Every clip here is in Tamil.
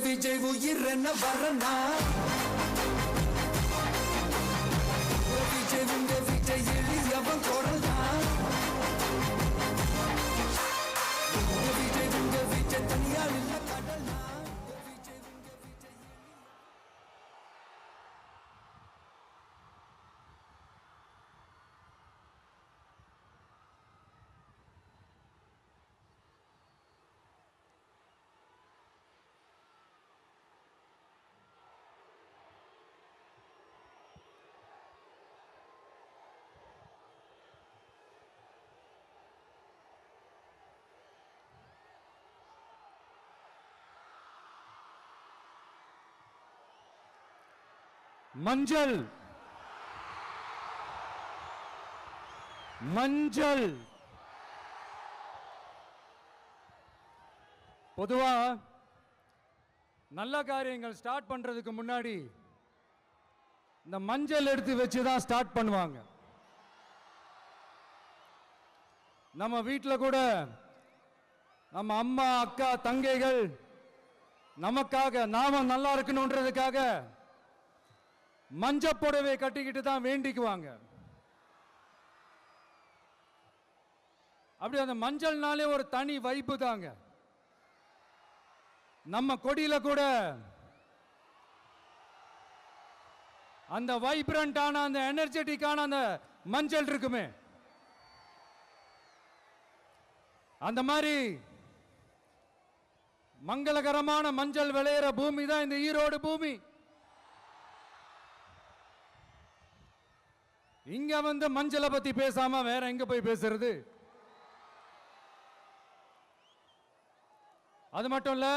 விஜய் உயிர் என்ன வரனா விஜய் எளியவன் குரல்தான் விஜய் தனியால் இல்ல கடல்னா மஞ்சள் மஞ்சள் பொதுவா நல்ல காரியங்கள் ஸ்டார்ட் பண்றதுக்கு முன்னாடி இந்த மஞ்சள் எடுத்து வச்சு தான் ஸ்டார்ட் பண்ணுவாங்க. நம்ம வீட்டில் கூட நம்ம அம்மா அக்கா தங்கைகள் நமக்காக நாம நல்லா இருக்கணும்ன்றதுக்காக மஞ்சள் புடவை கட்டிக்கிட்டு தான் வேண்டிக்குவாங்க. அப்படி அந்த மஞ்சள்னாலே ஒரு தனி வைப்பு தாங்க. நம்ம கொடியில கூட அந்த வைப்ரண்டான அந்த எனர்ஜெட்டிக்கான அந்த மஞ்சள் இருக்குமே, அந்த மாதிரி மங்களகரமான மஞ்சள் விளையிற பூமி தான் இந்த ஈரோடு பூமி. இங்க வந்து மஞ்சளை பத்தி பேசாம வேற எங்க போய் பேசுறது? அது மட்டும் இல்ல,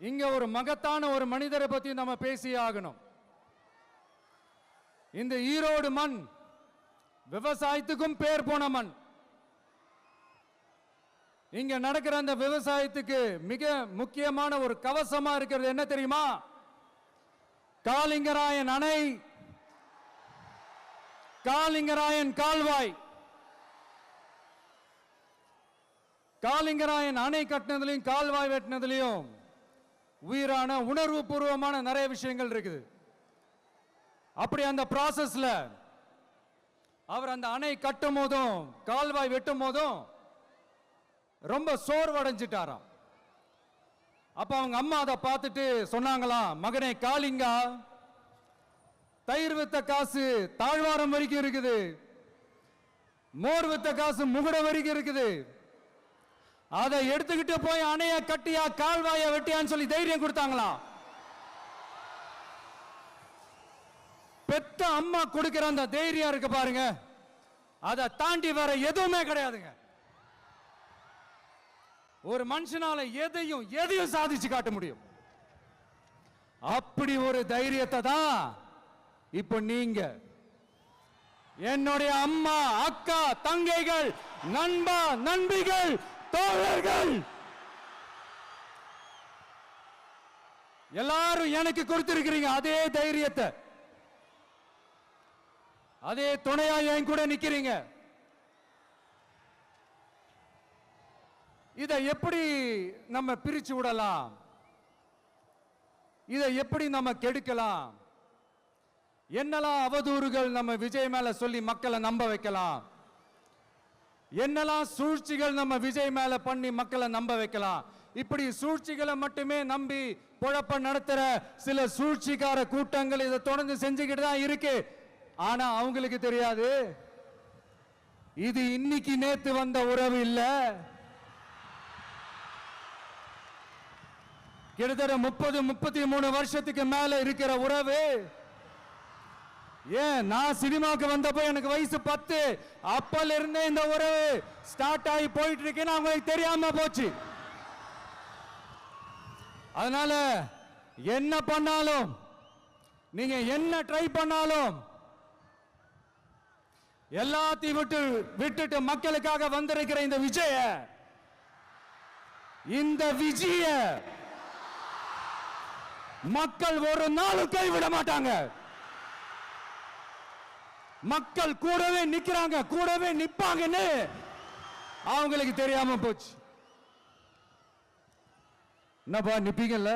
இங்க ஒரு மகத்தான ஒரு மனிதரை பத்தி நம்ம பேசி ஆகணும். இந்த ஈரோடு மண் விவசாயத்துக்கும் பேர் போன மண். இங்க நடக்கிற அந்த விவசாயத்துக்கு மிக முக்கியமான ஒரு கவசமா இருக்கிறது என்ன தெரியுமா? காலிங்கராயன் அணை, காலிங்கராயன் கால்வாய். காலிங்கராயன் அணை கட்டினதுலையும் கால்வாய் வெட்டினதுலையும் உயிரான உணர்வு பூர்வமான நிறைய விஷயங்கள் இருக்குது. அப்படி அந்த ப்ராசஸ்ல அவர் அந்த அணை கட்டும் போதும் கால்வாய் வெட்டும் போதும் ரொம்ப சோர்வடைஞ்சிட்டாராம். அப்ப அவங்க அம்மா அதை பார்த்துட்டு சொன்னாங்களாம், மகனே காளிங்கா, தயிர் வித்த காசு தாழ்வாரம் வரைக்கும் இருக்குது, மோர் வித்த காசு முகுட வரைக்கும் இருக்குது, அதை எடுத்துக்கிட்டு போய் அணைய கட்டியா கால்வாய வெட்டியான்னு சொல்லி தைரியம் கொடுத்தாங்களாம். பெத்த அம்மா கொடுக்கிற அந்த தைரியம் இருக்கு பாருங்க, அதை தாண்டி வேற எதுவுமே கிடையாதுங்க. ஒரு மனுஷனால எதையும் சாதிச்சு காட்ட முடியும். அப்படி ஒரு தைரியத்தை தான் இப்ப நீங்க என்னுடைய அம்மா அக்கா தங்கைகள் நண்பா நண்பிகள் தோழர்கள் எல்லாரும் எனக்கு கொடுத்திருக்கிறீங்க. அதே தைரியத்தை, அதே துணையா என் கூட நிக்கிறீங்க. இதை எப்படி நம்ம பிரிச்சு விடலாம்? இதை எப்படி நம்ம கெடுக்கலாம்? என்னெல்லாம் அவதூறுகள் நம்ம விஜய் மேல சொல்லி மக்களை நம்ப வைக்கலாம்? என்னெல்லாம் சூழ்ச்சிகள் நம்ம விஜய் மேல பண்ணி மக்களை நம்ப வைக்கலாம்? இப்படி சூழ்ச்சிகளை மட்டுமே நம்பி பொழப்ப நடத்துற சில சூழ்ச்சிக்கார கூட்டங்கள் இதை தொடர்ந்து செஞ்சுக்கிட்டு தான் இருக்கு. ஆனா அவங்களுக்கு தெரியாது, இது இன்னைக்கு நேத்து வந்த உறவு இல்ல, கிட்டத்தட்ட 30-33 வருஷத்துக்கு மேல இருக்கிற உறவு. ஏன் நான் சினிமாக்கு வந்தப்போ எனக்கு வயசு 10, அப்பல இருந்தே இந்த உறவு ஸ்டார்ட் ஆகி போயிட்டு இருக்கேன்னு அவங்களுக்கு தெரியாம போச்சு. அதனால என்ன பண்ணாலும், நீங்க என்ன ட்ரை பண்ணாலும், எல்லாத்தையும் விட்டுட்டு மக்களுக்காக வந்திருக்கிற இந்த விஜய மக்கள் ஒரு நாளும் கைவிட மாட்டாங்க. மக்கள் கூடவே நிக்கிறாங்க, கூடவே நிப்பாங்கன்னு அவங்களுக்கு தெரியாம போச்சு. என்னப்பா நிப்பீங்கல்ல?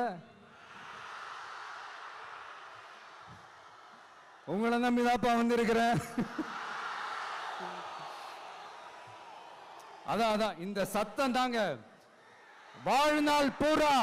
உங்களை நம்பிதாப்பா வந்திருக்கிறேன். அதான் இந்த சத்தம் தாங்க வாழ்நாள் பூரா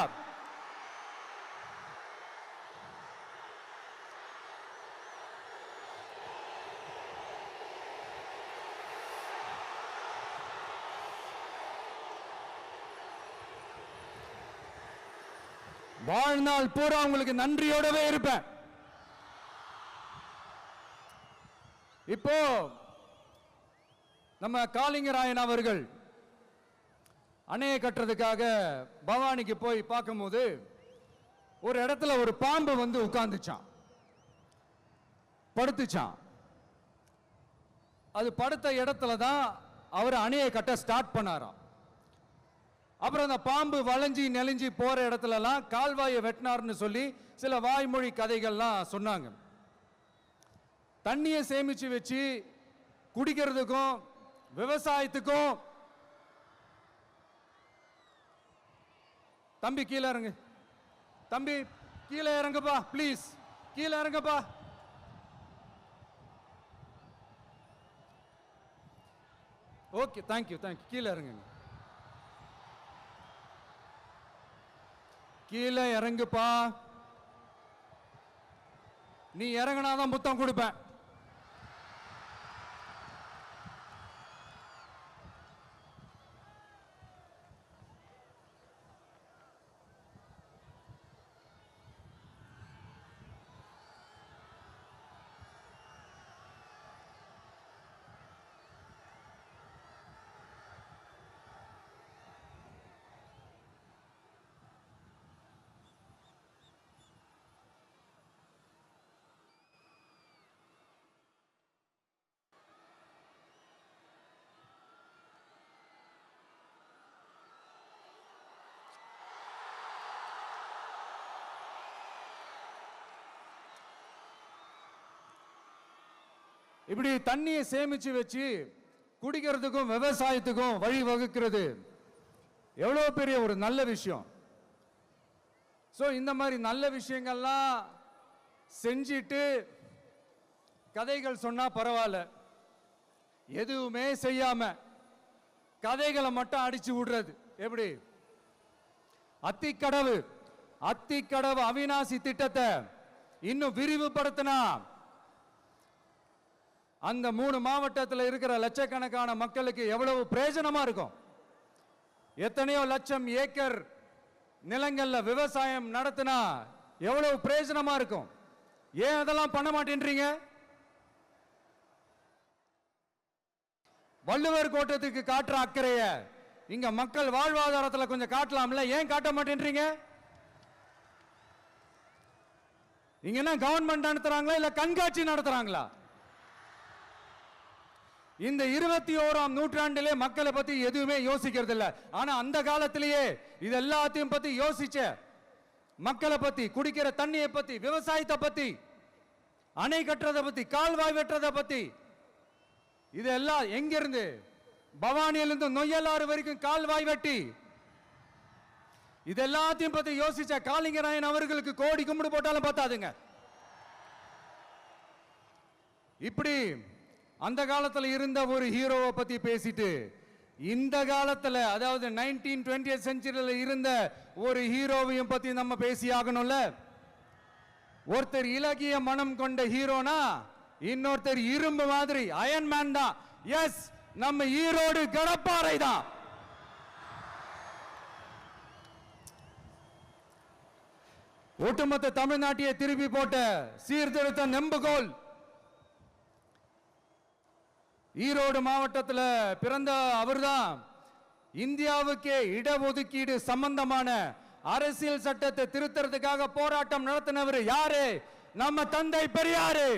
உங்களுக்கு நன்றியோடவே இருப்பேன். இப்போ நம்ம காளிங்கராயன் அவர்கள் அணையை கட்டுறதுக்காக பவானிக்கு போய் பார்க்கும்போது ஒரு இடத்துல ஒரு பாம்பு வந்து உட்கார்ந்துச்சான், படுத்துச்சான். அது படுத்த இடத்துல தான் அவர் அணையை கட்ட ஸ்டார்ட் பண்ணாராம். அப்புறம் அந்த பாம்பு வளைஞ்சி நெளிஞ்சி போற இடத்துலலாம் கால்வாயை வெட்டினார்னு சொல்லி சில வாய்மொழி கதைகள்லாம் சொன்னாங்க. தண்ணியை சேமிச்சு வச்சு குடிக்கிறதுக்கும் விவசாயத்துக்கும். தம்பி கீழே இறங்கு, தம்பி கீழே இறங்குப்பா, ப்ளீஸ் கீழே இறங்குப்பா. ஓகே, தேங்க்யூ கீழே இறங்குங்க, கீழே இறங்குப்பா. நீ இறங்கினாதான் முத்தம் கொடுப்பேன். இப்படி தண்ணியை சேமிச்சு வச்சு குடிக்கிறதுக்கும் விவசாயத்துக்கும் வழி வகுக்கிறது எவ்வளவு பெரிய ஒரு நல்ல விஷயம். சோ இந்த மாதிரி நல்ல விஷயங்கள்லாம் செஞ்சிட்டு கதைகள் சொன்னா பரவாயில்ல, எதுவுமே செய்யாம கதைகளை மட்டும் அடிச்சு விடுறது எப்படி? அத்திக்கடவு அவிநாசி திட்டத்தை இன்னும் விரிவுபடுத்தினா அந்த 3 மாவட்டத்தில் இருக்கிற லட்சக்கணக்கான மக்களுக்கு எவ்வளவு பிரயோஜனமா இருக்கும். எத்தனையோ லட்சம் ஏக்கர் நிலங்கள்ல விவசாயம் நடத்தினா எவ்வளவு பிரயோஜனமா இருக்கும். ஏன் அதெல்லாம் பண்ண மாட்டேன்றீங்க? வள்ளுவர் கோட்டத்துக்கு காட்டுற அக்கறைய இங்க மக்கள் வாழ்வாதாரத்தில் கொஞ்சம் காட்டலாம்ல, ஏன் காட்ட மாட்டேன்றீங்க? இங்க என்ன கவர்மெண்ட் நடத்துறாங்களா இல்ல கண்காட்சி நடத்துறாங்களா? இந்த 21ஆம் நூற்றாண்டிலே மக்களை பத்தி எதுவுமே யோசிக்கிறது இல்ல. ஆனா அந்த காலத்திலேயே இது எல்லாத்தையும் பத்தி யோசிச்ச, மக்களை பத்தி, குடிக்கிற தண்ணியை பத்தி, விவசாயத்தை பத்தி, அணை கட்டுறதை பத்தி, கால்வாய் வெட்டுறதை பத்தி, இதெல்லாம் எங்கிருந்து? பவானியிலிருந்து நொய்யலாறு வரைக்கும் கால்வாய் வெட்டி இது எல்லாத்தையும் பத்தி யோசிச்ச காளிங்கராயன் அவர்களுக்கு கோடி கும்பிடு போட்டாலும் பார்த்தாதுங்க. இப்படி அந்த காலத்துல இருந்த ஒரு ஹீரோவை பத்தி பேசிட்டு இந்த காலத்துல, அதாவது 1920th செஞ்சுரியில இருந்த ஒரு ஹீரோவையும் பத்தி நம்ம பேசி ஆகணும்ல. ஒருத்தர் இலகிய மனம் கொண்ட ஹீரோனா இன்னொருத்தர் இரும்பு மாதிரி அயன் மேன் தான். எஸ், நம்ம ஈரோடு கடப்பாறை தான். ஒட்டுமொத்த தமிழ்நாட்டையே திருப்பி போட்ட சீர்திருத்த நெம்புகோல். ஈரோடு மாவட்டத்தில் பிறந்த அவர்தான் இந்தியாவுக்கே இடஒதுக்கீடு சம்பந்தமான அரசியல் சட்டத்தை திருத்தறதுக்காக போராட்டம் நடத்தினவர் யாரு? நம்ம தந்தை பெரியாரு.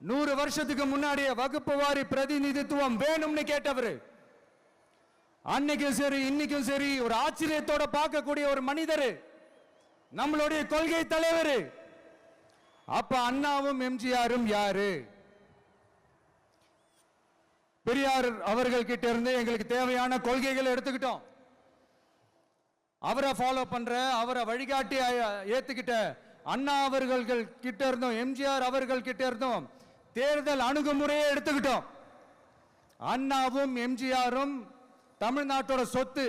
100 வருஷத்துக்கு முன்னாடியே வகுப்பு வாரி பிரதிநிதித்துவம் வேணும்னு கேட்டவர். அன்னைக்கும் சரி இன்னைக்கும் சரி ஒரு ஆச்சரியத்தோட பார்க்கக்கூடிய ஒரு மனிதர், நம்மளுடைய கொள்கை தலைவர். அப்ப அண்ணாவும் எம்ஜிஆரும் யாரு? பெரியார் அவர்கள் கிட்ட இருந்து எங்களுக்கு தேவையான கொள்கைகளை எடுத்துக்கிட்டோம். அவரை ஃபாலோ பண்ற, அவரை வழிகாட்டி ஏத்துக்கிட்ட அண்ணா அவர்கள் கிட்ட இருந்தோம், எம்ஜிஆர் அவர்கள் கிட்ட இருந்தோம் தேர்தல் அணுகுமுறையை எடுத்துக்கிட்டோம். அண்ணாவும் எம்ஜிஆரும் தமிழ்நாட்டோட சொத்து.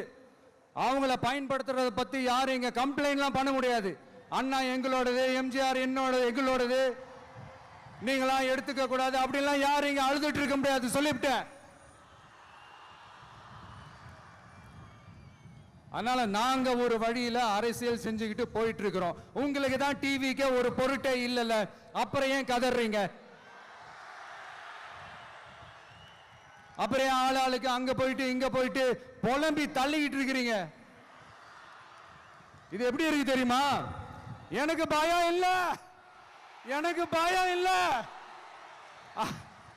அவங்கள பயன்படுத்துறத பத்தி யாரும் இங்க கம்ப்ளைண்ட்லாம் பண்ண முடியாது. அண்ணா எங்களோடது, எம்ஜிஆர் எங்களோடது, நீங்களா எடுத்துக்க கூடாது அப்படிலாம் யாரும் இங்க அழுதுட்டு இருக்க முடியாது, சொல்லிவிட்டேன். அதனால நாங்க ஒரு வழியில அரசியல் செஞ்சுக்கிட்டு போயிட்டு இருக்கிறோம். உங்களுக்கு தான் டிவிக்கு ஒரு பொருட்டே இல்லைல்ல, அப்புறம் ஏன் கதறீங்க? அப்புறம் ஆளாளுக்கு அங்க போயிட்டு இங்க போயிட்டு புலம்பி தள்ளிக்கிட்டு இருக்கிறீங்க. இது எப்படி இருக்கு தெரியுமா? எனக்கு பயம் இல்ல, எனக்கு பயம் இல்ல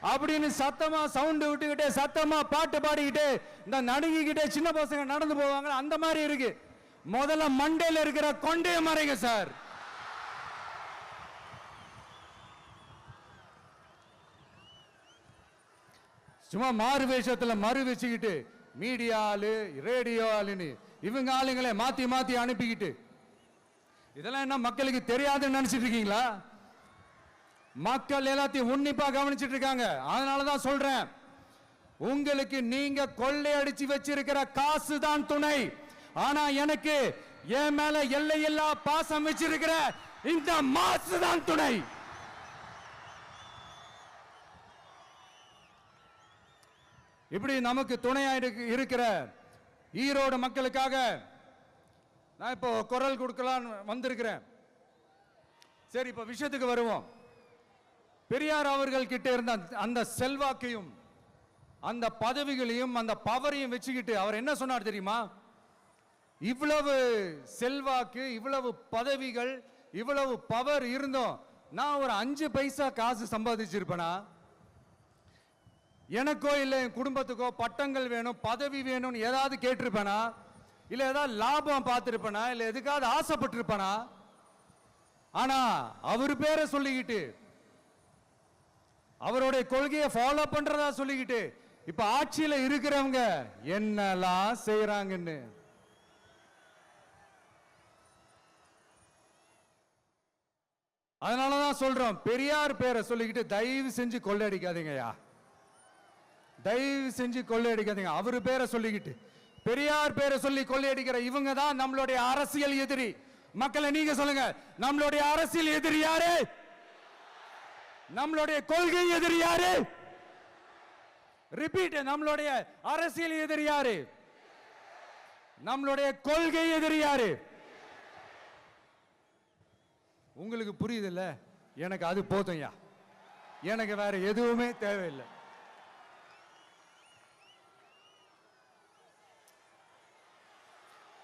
அப்படின்னு சத்தமா சவுண்ட் விட்டுக்கிட்டே சத்தமா பாட்டு பாடிக்கிட்டே இந்த நடுங்கிக்கிட்டே சின்ன பசங்க நடந்து போவாங்க, அந்த மாதிரி இருக்கு. முதல்ல மண்டையில இருக்கிற கொண்டைய மறைங்க சார். சும்மா மாறு வேஷத்துல மறு வச்சுக்கிட்டு மீடியா ஆளு, ரேடியோ ஆளுன்னு இவங்க ஆளுங்களே மாத்தி மாத்தி அனுப்பிக்கிட்டு, இதெல்லாம் என்ன மக்களுக்கு தெரியாதுன்னு நினைச்சிட்டு இருக்கீங்களா? மக்கள் எல்லாத்தையும் உன்னிப்பா கவனிச்சிட்டு இருக்காங்க. அதனாலதான் சொல்றேன், உங்களுக்கு நீங்க கொள்ளையடிச்சு வச்சிருக்கிற காசு தான் துணை. ஆனா எனக்கு என் மேல எல்லையில்லா பாசம் வச்சிருக்கிற இந்த மாசு தான் துணை. இப்படி நமக்கு துணையா இருக்கிற ஈரோடு மக்களுக்காக நான் இப்போ குரல் கொடுக்கலான்னு வந்திருக்கிறேன். சரி, இப்போ விஷயத்துக்கு வருவோம். பெரியார் அவர்கள் கிட்ட இருந்த அந்த செல்வாக்கையும் அந்த பதவிகளையும் அந்த பவரையும் வச்சுக்கிட்டு அவர் என்ன சொன்னார் தெரியுமா? இவ்வளவு செல்வாக்கு, இவ்வளவு பதவிகள், இவ்வளவு பவர் இருந்தோம் நான் ஒரு 5 பைசா காசு சம்பாதிச்சிருப்பேனா? எனக்கோ இல்ல என் குடும்பத்துக்கோ பட்டங்கள் வேணும், பதவி வேணும்னு ஏதாவது கேட்டிருப்பேனா? இல்ல ஏதாவது லாபம் பார்த்திருப்பேனா? இல்ல எதுக்காவது ஆசைப்பட்டிருப்பேனா? ஆனா அவர் பேரை சொல்லிக்கிட்டு, அவருடைய கொள்கையை ஃபாலோ பண்றதா சொல்லிக்கிட்டு இப்ப ஆட்சியில இருக்கிறவங்க என்னெல்லாம் செய்யறாங்கன்னு. அதனாலதான் சொல்றோம், பெரியார் பேரை சொல்லிக்கிட்டு தயவு செஞ்சு கொள்ளையடிக்காதீங்கயா, தயவு செஞ்சு கொள்ளையடிக்காதீங்க. அவரு பேரை சொல்லிக்கிட்டு பெரியார் பேரை சொல்லி கொள்ளையடிக்கிற இவங்க தான் நம்மளுடைய அரசியல் எதிரி. மக்களை நீங்க சொல்லுங்க, நம்மளுடைய அரசியல் எதிரி யாரு? நம்மளுடைய கொள்கை எதிரி யாரு? ரிப்பீட், நம்மளுடைய அரசியல் எதிரி யாரு? நம்மளுடைய கொள்கை எதிரி யாரு? உங்களுக்கு புரியுதுல்ல? எனக்கு அது போதும்யா, எனக்கு வேற எதுவுமே தேவையில்லை.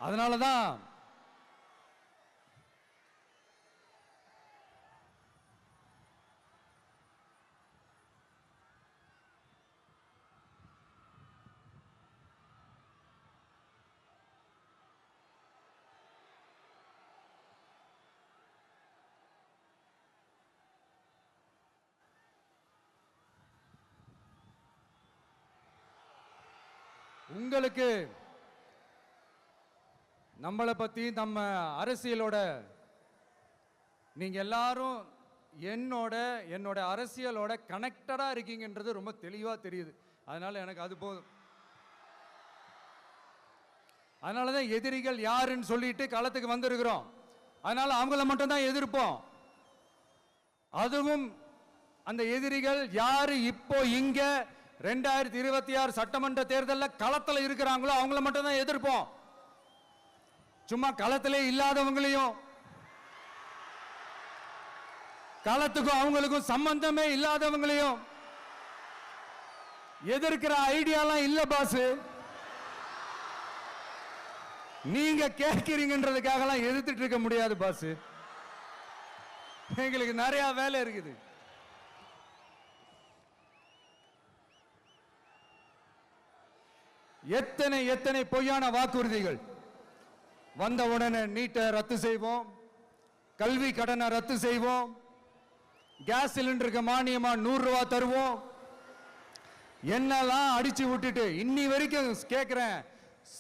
அதனாலதான் உங்களுக்கு நம்மளை பத்தி, நம்ம அரசியலோட, நீங்க எல்லாரும் என்னோட அரசியலோட கனெக்டடா இருக்கீங்கன்றது ரொம்ப தெளிவா தெரியுது. அதனால எனக்கு அது போதும். அதனாலதான் எதிரிகள் யாருன்னு சொல்லிட்டு களத்துக்கு வந்திருக்கிறோம். அதனால அவங்கள மட்டும் தான் எதிர்ப்போம். அதுவும் அந்த எதிரிகள் யாரு இப்போ இங்க 2026 சட்டமன்ற தேர்தலில் களத்தில் இருக்கிறாங்களோ அவங்கள மட்டும் தான் எதிர்ப்போம். சும்மா களத்திலே இல்லாதவங்களையும், களத்துக்கும் அவங்களுக்கும் சம்பந்தமே இல்லாதவங்களையும் எதிர்க்கிற ஐடியாலாம் இல்ல பாஸ். நீங்க கேட்கிறீங்கன்றதுக்காகலாம் எதிர்த்துட்டு இருக்க முடியாது பாஸ். எங்களுக்கு நிறைய வேலை இருக்குது. எத்தனை எத்தனை பொய்யான வாக்குறுதிகள். வந்த உடனே நீட்டை ரத்து செய்வோம், கல்வி கடனை ரத்து செய்வோம், கேஸ் சிலிண்டருக்கு மானியமா 100 ரூபாய் தருவோம், என்னெல்லாம் அடிச்சு விட்டுட்டு இன்னி வரைக்கும் கேட்கிறேன்,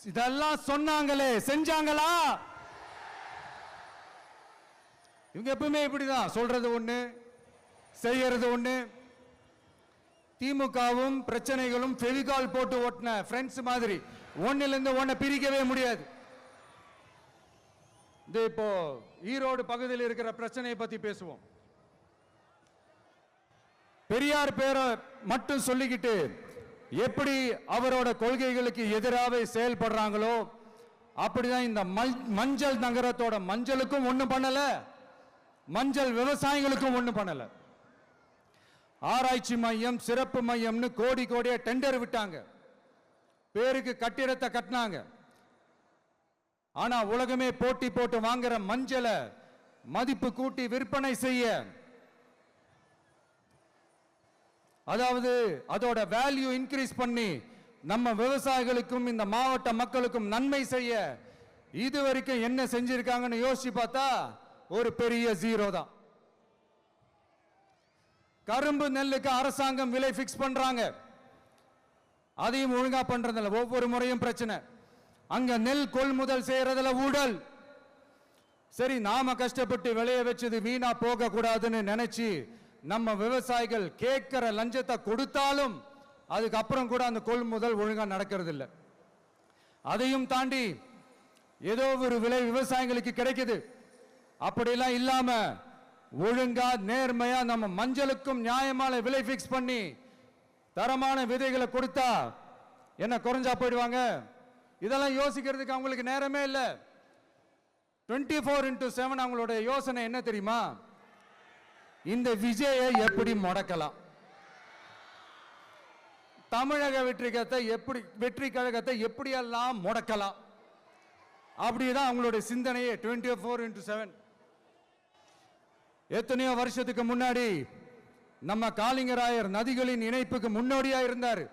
இதெல்லாம் சொன்னாங்களே செஞ்சாங்களா? இவங்க எப்பவுமே இப்படிதான், சொல்றது ஒண்ணு செய்யறது ஒண்ணு. திமுகவும் பிரச்சனைகளும் ஃபெவிகால் போட்டு ஓட்டின ஃப்ரெண்ட்ஸ் மாதிரி ஒன்னில இருந்து ஒன்ன பிரிக்கவே முடியாது. இப்போ ஈரோடு பகுதியில் இருக்கிற பிரச்சனையை பத்தி பேசுவோம். பெரியார் பேரை மட்டும் சொல்லிக்கிட்டு எப்படி அவரோட கொள்கைகளுக்கு எதிராக செயல்படுறாங்களோ அப்படிதான் இந்த மஞ்சள் நகரத்தோட மஞ்சளுக்கும் ஒண்ணும் பண்ணல, மஞ்சள் விவசாயிகளுக்கும் ஒண்ணும் பண்ணல. ஆராய்ச்சி மையம், சிறப்பு மையம்னு கோடி கோடியா டெண்டர் விட்டாங்க, பேருக்கு கட்டிடத்தை கட்டினாங்க. ஆனா உலகமே போட்டி போட்டு வாங்குற மஞ்சளை மதிப்பு கூட்டி விற்பனை செய்ய, அதாவது அதோட வேல்யூ இன்க்ரீஸ் பண்ணி நம்ம விவசாயிகளுக்கும் இந்த மாவட்ட மக்களுக்கும் நன்மை செய்ய இதுவரைக்கும் என்ன செஞ்சிருக்காங்கன்னு யோசிச்சு பார்த்தா ஒரு பெரிய ஜீரோ தான். கரும்பு நெல்லுக்கு அரசாங்கம் விலை பிக்ஸ் பண்றாங்க, அதையும் ஒழுங்கா பண்றதில்ல. ஒவ்வொரு முறையும் பிரச்சனை. அங்க நெல் கொள்முதல் செய்யறதுல ஊழல். சரி, நாம கஷ்டப்பட்டு விளைய வச்சது வீணா போக கூடாதுன்னு நினைச்சு நம்ம விவசாயிகள் கேட்கிற லஞ்சத்தை கொடுத்தாலும் அதுக்கப்புறம் கூட அந்த கொள்முதல் ஒழுங்கா நடக்கிறது இல்லை. அதையும் தாண்டி ஏதோ ஒரு விலை விவசாயிகளுக்கு கிடைக்குது. அப்படிலாம் இல்லாம ஒழுங்கா நேர்மையா நம்ம மஞ்சளுக்கும் நியாயமான விலை பிக்ஸ் பண்ணி தரமான விதைகளை கொடுத்தா என்ன குறைஞ்சா போயிடுவாங்க? இதெல்லாம் யோசிக்கிறதுக்கு அவங்களுக்கு நேரமே இல்லை. 24x7 அவங்களோட யோசனை என்ன தெரியுமா? இந்த விஜயை எப்படி முடக்கலாம், தமிழக வெற்றி கழகத்தை எப்படியெல்லாம் முடக்கலாம், அப்படிதான் அவங்களுடைய சிந்தனையே 24x7. எத்தனையோ வருஷத்துக்கு முன்னாடி நம்ம காளிங்கராயர் நதிகளின் இணைப்புக்கு முன்னோடியா இருந்தார்.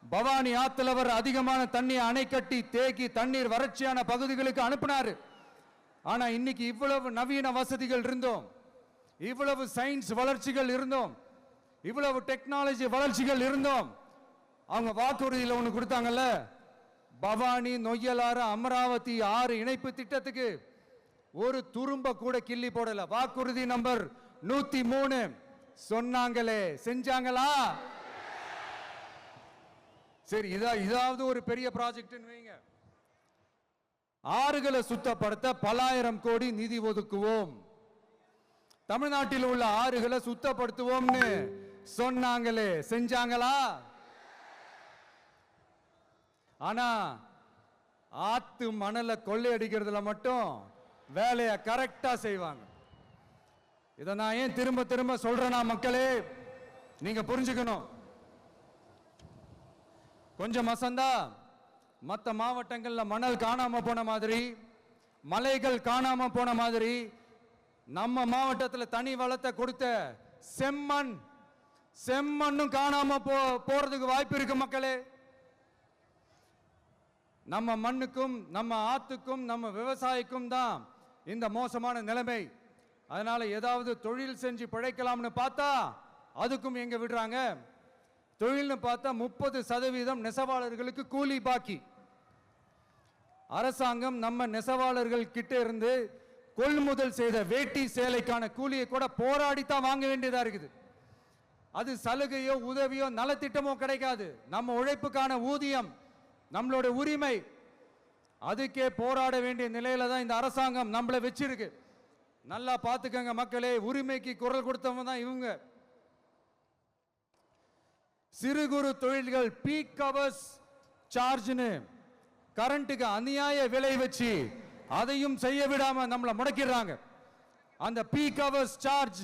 பவானி ஆத்துல வர அதிகமான தண்ணி அணை கட்டி தேக்கி தண்ணீர் வறட்சியான பகுதிகளுக்கு அனுப்பினாரு. ஆனா இன்னைக்கு இவ்வளவு நவீன வசதிகள் இருந்தோம், இவ்வளவு சயின்ஸ் வளர்ச்சிகள் இருந்தோம், இவ்வளவு டெக்னாலஜி வளர்ச்சிகள் இருந்தோம், அவங்க வாக்குறுதியில் ஒன்று கொடுத்தாங்கல்ல, பவானி நொய்யலாறு அமராவதி 6 இணைப்பு திட்டத்துக்கு ஒரு துரும்ப கூட கிள்ளி போடல. வாக்குறுதி நம்பர் 103 சொன்னாங்களே செஞ்சாங்களா? சரி, இதாவது ஒரு பெரிய ப்ராஜெக்ட் வைங்க. ஆறுகளை சுத்தப்படுத்த பல்லாயிரம் கோடி நிதி ஒதுக்குவோம், தமிழ்நாட்டில் உள்ள ஆறுகளை சுத்தப்படுத்துவோம்னு சொன்னாங்களே செஞ்சாங்களா? ஆனா ஆத்து மணலை கொள்ளையடிக்கிறதுல மட்டும் வேலையை கரெக்டா செய்வாங்க. இதை நான் ஏன் திரும்ப திரும்ப சொல்றேன்னா, மக்களே நீங்க புரிஞ்சுக்கணும். கொஞ்சம் மசந்தா மற்ற மாவட்டங்கள்ல மணல் காணாம போன மாதிரி, மலைகள் காணாம போன மாதிரி, நம்ம மாவட்டத்தில் தனி வளத்தை கொடுத்த செம்மண்ணும் காணாம போறதுக்கு வாய்ப்பு இருக்கு மக்களே. நம்ம மண்ணுக்கும் நம்ம ஆத்துக்கும் நம்ம விவசாயிக்கும் தான் இந்த மோசமான நிலைமை. அதனால ஏதாவது தொழில் செஞ்சு பிழைக்கலாம்னு பார்த்தா அதுக்கும் எங்க விடுறாங்க? தொழில்னு பார்த்தா 30% நெசவாளர்களுக்கு கூலி பாக்கி. அரசாங்கம் நம்ம நெசவாளர்கள் கிட்ட இருந்து கொள்முதல் செய்த வேட்டி சேலைக்கான கூலியை கூட போராடித்தான் வாங்க வேண்டியதா இருக்குது. அது சலுகையோ உதவியோ நலத்திட்டமோ கிடைக்காது. நம்ம உழைப்புக்கான ஊதியம், நம்மளோட உரிமை, அதுக்கே போராட வேண்டிய நிலையில தான் இந்த அரசாங்கம் நம்மளை வச்சிருக்கு. நல்லா பார்த்துக்கங்க மக்களே, உரிமைக்கு குரல் கொடுத்தவங்க தான் இவங்க. சிறு குறு தொழில்கள் பீக் ஹவர்ஸ் சார்ஜ்னு கரண்ட்டுக்கு அநியாய விலை வச்சு அதையும் செய்ய விடாம நம்மளை முடக்கிடுறாங்க. அந்த பீக் ஹவர்ஸ் சார்ஜ்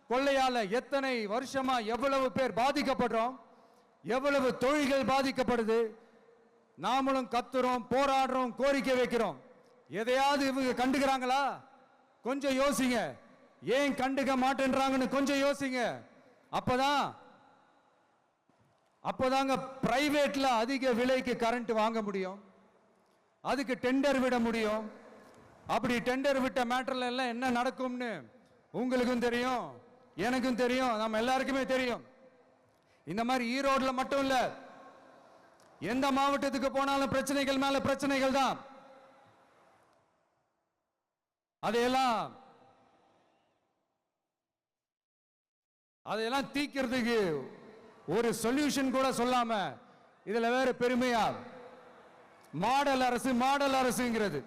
கொள்ளையால எத்தனை வருஷமா எவ்வளவு பேர் பாதிக்கப்படுறோம், எவ்வளவு தொழில்கள் பாதிக்கப்படுது. நாமளும் கத்துறோம், போராடுறோம், கோரிக்கை வைக்கிறோம். எதையாவது இவங்க கண்டுக்கிறாங்களா? கொஞ்சம் யோசிங்க. ஏன் கண்டுக்க மாட்டேன்றாங்கன்னு கொஞ்சம் யோசிங்க. அப்போதாங்க பிரைவேட்ல அதிக விலைக்கு கரண்ட் வாங்க முடியும், அதுக்கு டெண்டர் விட முடியும். அப்படி டெண்டர் விட்ட மேட்டர்ல எல்லாம் என்ன நடக்கும்னு உங்களுக்கும் தெரியும், எனக்கும் தெரியும், நம்ம எல்லாருக்குமே தெரியும். இந்த மாதிரி ஈரோடுல மட்டும் இல்ல, எந்த மாவட்டத்துக்கு போனாலும் பிரச்சனைகள் மேல பிரச்சனைகள் தான். அதையெல்லாம் தீக்கிறதுக்கு ஒரு சொல்யூஷன் கூட சொல்லாம இதுல வேற பெருமையா மாடல் அரசு மாடல் அரசுங்கிறது.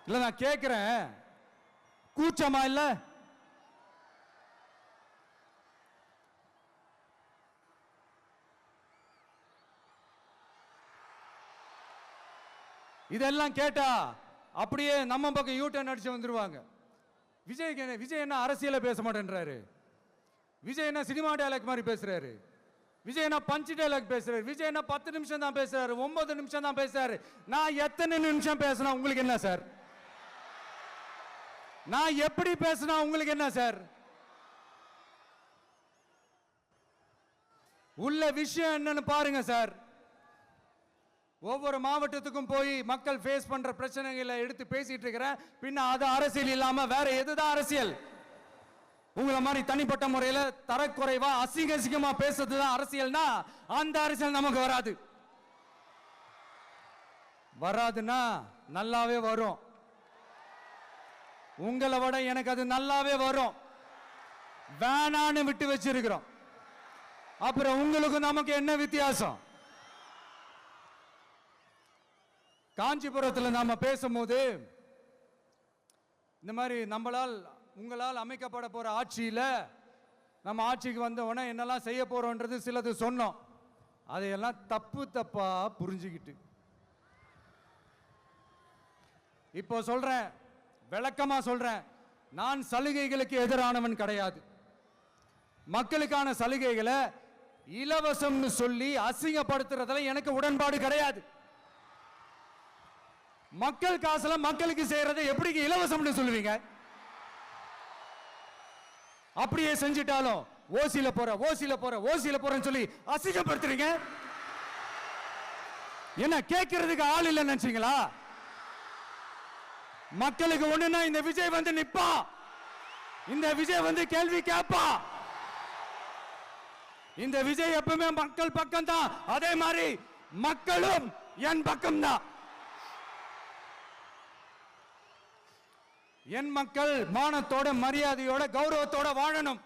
இல்ல நான் கேட்கிறேன், கூச்சமா இல்ல? இதெல்லாம் கேட்டா அப்படியே நம்ம பக்கம் யூட்டர்ன் அடிச்சு வந்துருவாங்க. விஜய் என்ன அரசியல பேச மாட்டேன்றாரு, விஜய் என்ன சினிமா டயலாக் மாதிரி பேசுறாரு, விஜய் என்ன பஞ்ச் டயலாக் பேசுறாரு, விஜய் என்ன 10 நிமிஷம் தான் பேசுறாரு, 9 நிமிஷம் தான் பேசுறாரு. நான் எத்தனை நிமிஷம் பேசினா உங்களுக்கு என்ன சார்? நான் எப்படி பேசினா உங்களுக்கு என்ன சார்? உள்ள விஷயம் என்னன்னு பாருங்க சார். ஒவ்வொரு மாவட்டத்துக்கும் போய் மக்கள் ஃபேஸ் பண்ற பிரச்சனைகளை எடுத்து பேசிட்டு இருக்கிறேன். பின்ன அது அரசியல் இல்லாம வேற எதுதான் அரசியல்? உங்களை மாதிரி தனிப்பட்ட முறையில தரக்குறைவா அசிங்கமா பேசுறதுதான் அரசியல்னா அந்த அரசியல் நமக்கு வராதுன்னா நல்லாவே வரும். உங்களை விட எனக்கு அது நல்லாவே வரும். வேணான்னு விட்டு வச்சிருக்கிறோம். அப்புறம் உங்களுக்கு நமக்கு என்ன வித்தியாசம்? காஞ்சிபுரத்தில் நாம பேசும்போது இந்த மாதிரி உங்களால் அமைக்கப்பட போற ஆட்சியில நம்ம ஆட்சிக்கு வந்த உடனே என்னெல்லாம் செய்ய போறோம்ன்றது சிலது சொன்னோம். அதையெல்லாம் தப்பா புரிஞ்சுக்கிட்டு இப்போ சொல்றேன், விளக்கமா சொல்றேன். நான் சலுகைகளுக்கு எதிரானவன் கிடையாது. மக்களுக்கான சலுகைகளை இலவசம்னு சொல்லி அசிங்கப்படுத்துறதுல எனக்கு உடன்பாடு கிடையாது. மக்கள் காசுல மக்களுக்கு செய்யறதை எப்படி இலவசம்னு சொல்லுவீங்க? அப்படியே செஞ்சிட்டாலும் ஓசில போறேன்னு சொல்லி அசிங்கப்படுத்துறீங்க. என்ன கேட்கறதுக்கு ஆள் இல்லைன்னு நினைச்சீங்களா? மக்களுக்கு ஒண்ணுன்னா இந்த விஜய் வந்து நிப்பா, இந்த விஜய் வந்து கேள்வி கேட்பா. இந்த விஜய் எப்பவுமே மக்கள் பக்கம் தான், அதே மாதிரி மக்களும் என் பக்கம் தான். என் மக்கள் மானத்தோட மரியாதையோட கௌரவத்தோட வாழணும்.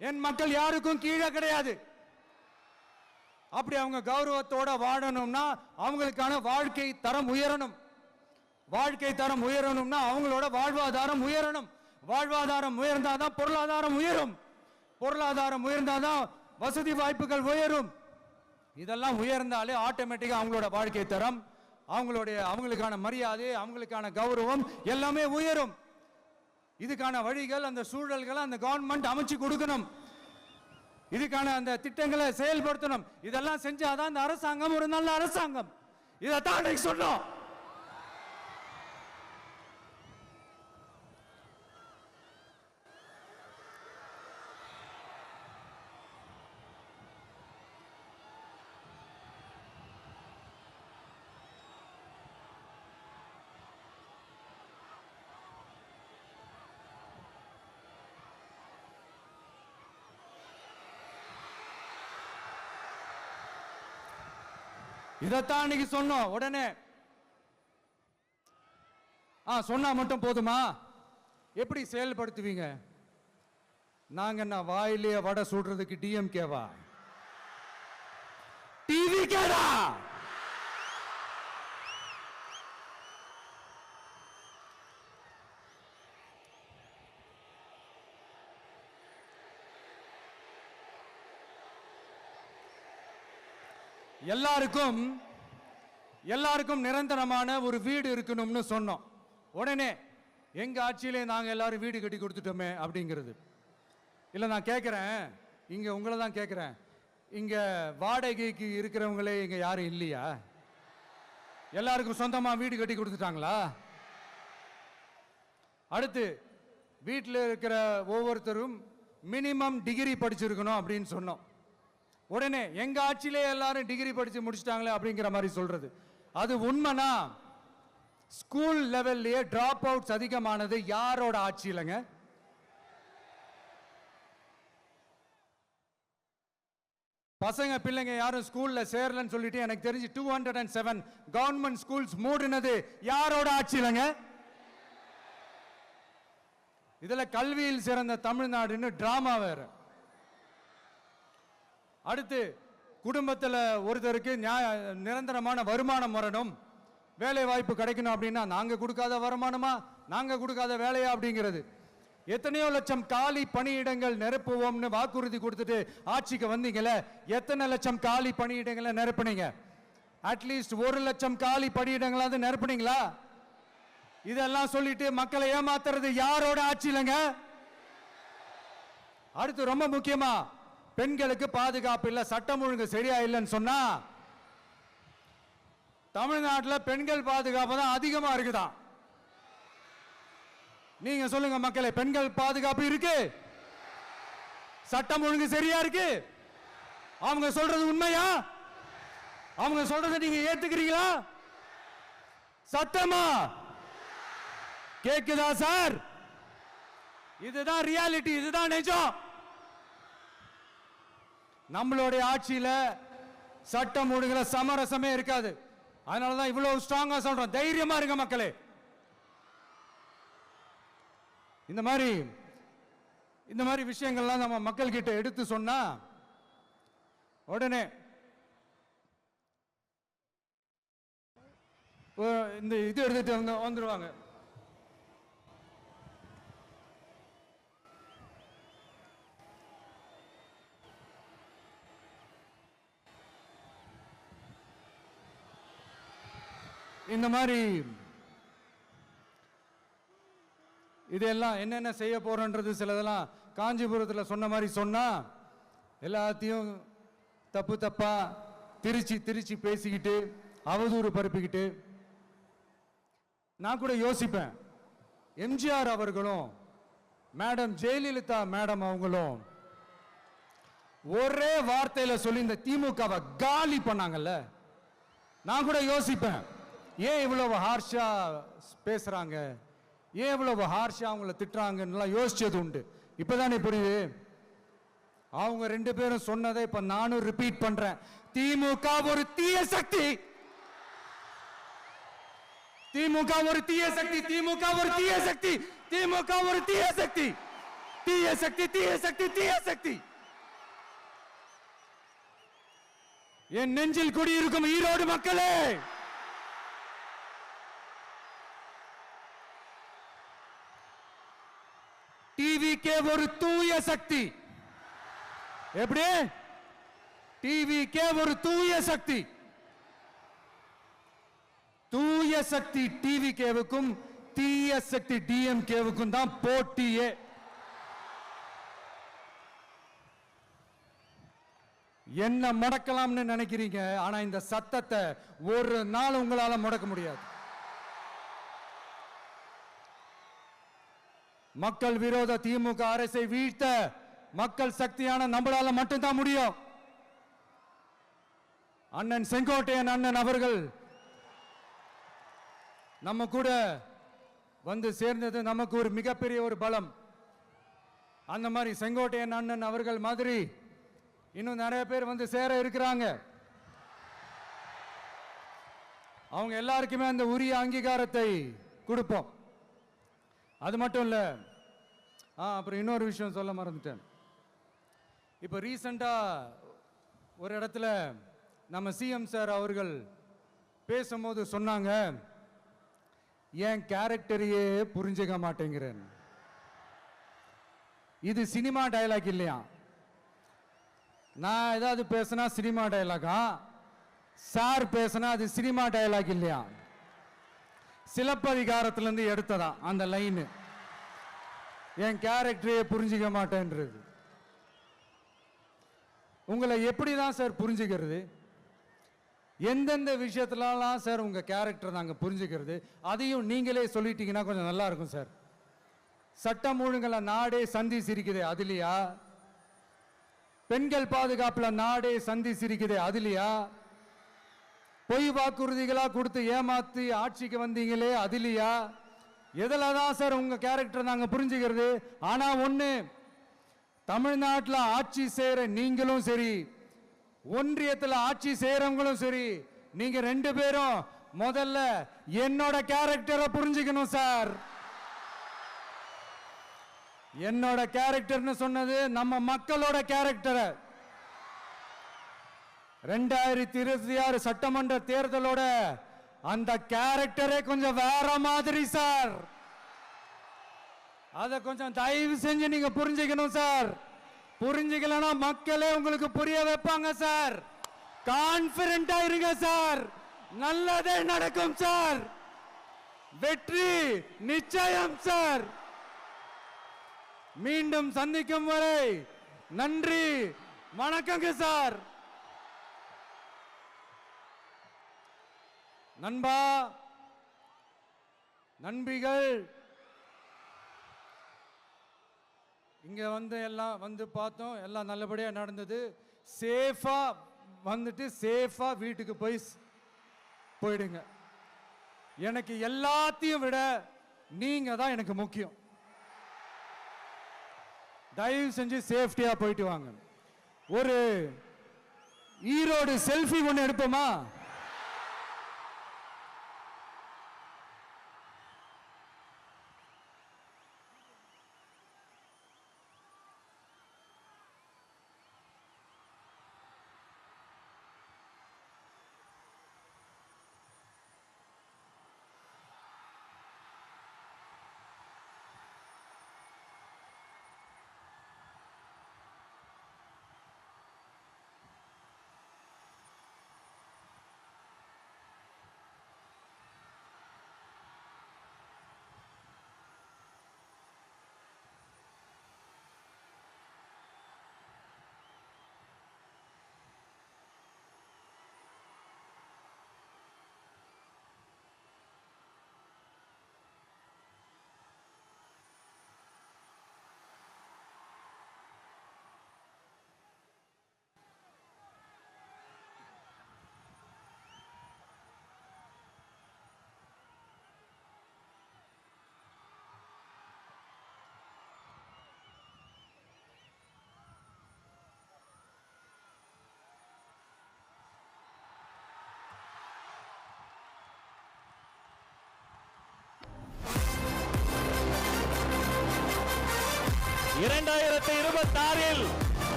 என் மக்கள் யாருக்கும் கீழே கிடையாது. அப்படி அவங்க கௌரவத்தோட வாழணும்னா அவங்களுக்கான வாழ்க்கை தரம் உயரணும். வாழ்க்கை தரம் உயரணும்னா அவங்களோட வாழ்வாதாரம் உயரணும். வாழ்வாதாரம் உயர்ந்தாதான் பொருளாதாரம் உயரும். பொருளாதாரம் உயர்ந்தாதான் வசதி வாய்ப்புகள் உயரும். இதெல்லாம் உயர்ந்தாலே ஆட்டோமேட்டிக்கா அவங்களோட வாழ்க்கை தரம், அவங்களுக்கான மரியாதை, அவங்களுக்கான கௌரவம் எல்லாமே உயரும். இதுக்கான வழிகள், அந்த சூழல்களை அந்த கவர்மெண்ட் அமைச்சு கொடுக்கணும். இதுக்கான அந்த திட்டங்களை செயல்படுத்தணும். இதெல்லாம் செஞ்சாதான் அந்த அரசாங்கம் ஒரு நல்ல அரசாங்கம். இதைத்தான் சொன்னோம். இதைத்தான் இன்னைக்கு சொன்னோம். உடனே சொன்னா மட்டும் போதுமா? எப்படி செயல்படுத்துவீங்க? நாங்க என்ன வாயிலேயே வடை சுடுறதுக்கு டிஎம்கேவா? டிவிகேடா? எல்லாருக்கும் எல்லாருக்கும் நிரந்தரமான ஒரு வீடு இருக்கணும்னு சொன்னோம். உடனே எங்க ஆட்சியிலே நாங்க எல்லாரும் வீடு கட்டி கொடுத்துட்டோமே அப்படிங்கிறது. இல்ல நான் கேட்கிறேன், இங்க உங்களை தான் கேட்கிறேன், இங்க வாடகைக்கு இருக்கிறவங்களே இங்க யாரும் இல்லையா? எல்லாருக்கும் சொந்தமா வீடு கட்டி கொடுத்துட்டாங்களா? அடுத்து வீட்டில் இருக்கிற ஒவ்வொருத்தரும் மினிமம் டிகிரி படிச்சிருக்கணும் அப்படின்னு சொன்னோம். உடனே எங்க ஆட்சியிலே எல்லாரும் டிகிரி படிச்சு முடிச்சிட்டாங்களே அப்படிங்கிற மாதிரி சொல்றது. அது உண்மைனா ஸ்கூல் லெவல்லையே டிராப் அவுட்ஸ் அதிகமானது யாரோட ஆட்சியிலங்க? பசங்க பிள்ளைங்க யாரும் ஸ்கூல்ல சேரலன்னு சொல்லிட்டு எனக்கு தெரிஞ்சு 207 கவர்மெண்ட் ஸ்கூல்ஸ் மூடினது யாரோட ஆட்சியிலங்க? இதுல கல்வியில் சிறந்த தமிழ்நாடுன்னு டிராமா வேற. அடுத்து குடும்பத்தில் ஒருத்தருக்கு நிரந்தரமான வருமானம் வரணும், வேலை வாய்ப்பு கிடைக்கணும் அப்படின்னா நாங்க கொடுக்காத வருமானமா, நாங்க கொடுக்காத வேலையா அப்படிங்கிறது. எத்தனையோ லட்சம் காலி பணியிடங்கள் நிரப்புவோம்னு வாக்குறுதி கொடுத்துட்டு ஆட்சிக்கு வந்தீங்களே, எத்தனை லட்சம் காலி பணியிடங்களை நிரப்புனீங்க? அட்லீஸ்ட் 1 லட்சம் காலி பணியிடங்களாவது நிரப்புனீங்களா? இதெல்லாம் சொல்லிட்டு மக்களை ஏமாத்துறது யாரோட ஆட்சியிலங்க? அடுத்து ரொம்ப முக்கியமா, பெண்களுக்கு பாதுகாப்பு இல்ல, சட்டம் ஒழுங்கு சரியா இல்லைன்னு சொன்னா தமிழ்நாட்டில் பெண்கள் பாதுகாப்பு தான் அதிகமா இருக்குதான். நீங்க சொல்லுங்க மக்களே, பெண்கள் பாதுகாப்பு இருக்கு? சட்டம் ஒழுங்கு சரியா இருக்கு? அவங்க சொல்றது உண்மையா? அவங்க சொல்றதை நீங்க ஏத்துக்கிறீங்களா? சத்தமா கேக்குதா சார்? இதுதான் ரியாலிட்டி, இதுதான் நிஜம். நம்மளுடைய ஆட்சியில சட்டம் ஒழுங்குல சமரசமே இருக்காது. அதனாலதான் இவ்வளவு ஸ்ட்ராங்கா சொல்றோம், தைரியமா இருங்க மக்களே. இந்த மாதிரி விஷயங்கள்லாம் நம்ம மக்கள் கிட்ட எடுத்து சொன்னா உடனே இந்த இது எடுத்துட்டு வந்துருவாங்க. இந்த மாதிரி இதெல்லாம் என்னென்ன செய்ய போறோன்றது சிலதெல்லாம் காஞ்சிபுரத்தில் சொன்ன மாதிரி சொன்னா எல்லாத்தையும் தப்பு தப்பா திருச்சி பேசிக்கிட்டு அவதூறு பரப்பிக்கிட்டு. நான் கூட யோசிப்பேன், எம்ஜிஆர் அவர்களும் மேடம் ஜெயலலிதா மேடம் அவங்களும் ஒரே வார்த்தையில சொல்லி இந்த திமுகவை காலி பண்ணாங்கல்ல. நான் கூட யோசிப்பேன், ஏன் இவ்வளவு ஹார்ஷா பேசுறாங்க, ஏன் இவ்வளவு ஹார்ஷா அவங்கள திட்டுறாங்கன்னு யோசிச்சது உண்டு. இப்பதானே புரியுது. அவங்க 2 பேரும் சொன்னதை இப்ப நானும் ரிப்பீட் பண்றேன். திமுக ஒரு தீய சக்தி, திமுக ஒரு தீய சக்தி, திமுக ஒரு தீய சக்தி, திமுக ஒரு தீய சக்தி, தீய சக்தி, தீய சக்தி, தீய சக்தி. என் நெஞ்சில் குடியிருக்கும் ஈரோடு மக்களே, டிவிகே ஒரு தூய சக்தி. எப்படி? டிவிகே ஒரு தூய சக்தி. தூய சக்தி டிவிகேவுக்கும் தீய சக்தி டிஎம்கேவுக்கும் தான் போட்டியே. என்ன முடக்கலாம்னு நினைக்கிறீங்க, ஆனா இந்த சத்தத்தை ஒரு நாள் உங்களால முடக்க முடியாது. மக்கள் விரோத திமுக அரசை வீழ்த்த மக்கள் சக்தியான நம்மளால மட்டும்தான் முடியும். அண்ணன் செங்கோட்டையன் அண்ணன் அவர்கள் நம்ம கூட வந்து சேர்ந்தது நமக்கு ஒரு மிகப்பெரிய ஒரு பலம். அந்த மாதிரி செங்கோட்டையன் அண்ணன் அவர்கள் மாதிரி இன்னும் நிறைய பேர் வந்து சேர இருக்கிறாங்க. அவங்க எல்லாருக்குமே அந்த உரிய அங்கீகாரத்தை கொடுப்போம். அது மட்டும் இல்ல, அப்புறம் இன்னொரு விஷயம் சொல்ல மறந்துட்டேன். இப்போ ரீசண்டா ஒரு இடத்துல நம்ம சிஎம் சார் அவர்கள் பேசும்போது சொன்னாங்க, என் கேரக்டரையே புரிஞ்சுக்க மாட்டேங்கிறேன். இது சினிமா டயலாக் இல்லையா? நான் ஏதாவது பேசினா சினிமா டயலாகா? சார் பேசினா அது சினிமா டயலாக் இல்லையா, சிலப்பதிகாரத்திலிருந்து எடுத்ததா அந்த லைனு. என் கேரக்டரையே புரிஞ்சிக்க மாட்டேன்றது. உங்களை எப்படி தான் சார் புரிஞ்சுக்கிறது? எந்தெந்த விஷயத்துலலாம் சார் உங்கள் கேரக்டர் நாங்கள் புரிஞ்சுக்கிறது? அதையும் நீங்களே சொல்லிட்டீங்கன்னா கொஞ்சம் நல்லா இருக்கும் சார். சட்டம் ஒழுங்குல நாடே சந்தி சிரிக்குது அதுலையா? பெண்கள் பாதுகாப்புல நாடே சந்தி சிரிக்குது அதுலையா? பொய் வாக்குறுதிகளா கொடுத்து ஏமாத்தி ஆட்சிக்கு வந்தீங்களே அதுலையா? எதில் தான் சார் உங்க கேரக்டர் நாங்கள் புரிஞ்சுக்கிறது? ஆனா ஒன்று, தமிழ்நாட்டில் ஆட்சி செய்கிற நீங்களும் சரி, ஒன்றியத்தில் ஆட்சி செய்கிறவங்களும் சரி, நீங்க 2 பேரும் முதல்ல என்னோட கேரக்டரை புரிஞ்சுக்கணும் சார். என்னோட கேரக்டர்னு சொன்னது நம்ம மக்களோட கேரக்டரை. 2026 சட்டமன்ற தேர்தலோட அந்த கேரக்டரே கொஞ்சம் வேற மாதிரி சார். அதை கொஞ்சம் தயவு செஞ்சு நீங்க புரிஞ்சுக்கணும் சார். புரிஞ்சுக்கலன்னா மக்களே உங்களுக்கு புரிய வைப்பாங்க சார். கான்பிடண்டா இருங்க சார், நல்லதே நடக்கும் சார். வெற்றி நிச்சயம் சார். மீண்டும் சந்திக்கும் வரை நன்றி, வணக்கங்க சார். நண்பா, நண்பிகள், இங்க எல்லாம் பார்த்தோம், எல்லாம் நல்லபடியா நடந்தது. சேஃபா வந்துட்டு சேஃபா வீட்டுக்கு போயிடுங்க. எனக்கு எல்லாத்தையும் விட நீங்க தான் எனக்கு முக்கியம். தயவு செஞ்சு சேஃப்டியா போயிட்டு வாங்க. ஒரு ஈரோடு செல்ஃபி ஒன்று எடுப்போமா?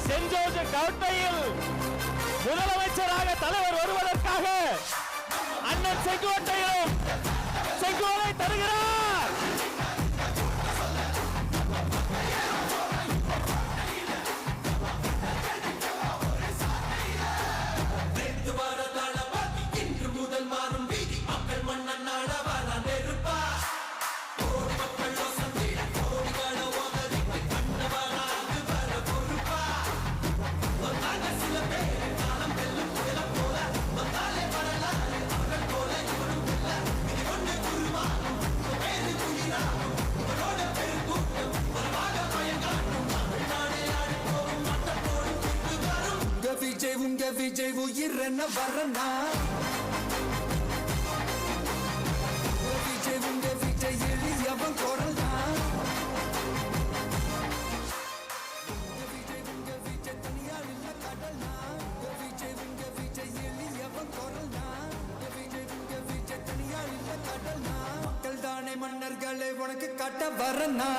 சென்ட் ஜோர்ஜ் கோட்டையில் முதலமைச்சராக தலைவர் வருவதற்காக அண்ணன் செங்கோட்டையிலும் செங்கோலை தருகிறார். உங்க விஜய் உயிர் என்ன வரனா? உங்க விஜய் எளியவன் குரல் தான். உங்க விஜய் தனியார் இல்ல கடல் தான். உங்க விஜய் எளியவன் குரல் தான். உங்க விஜய் தனியார் இல்ல கடல் தான். மக்கள் தானே மன்னர்களை உனக்கு காட்ட வரனா?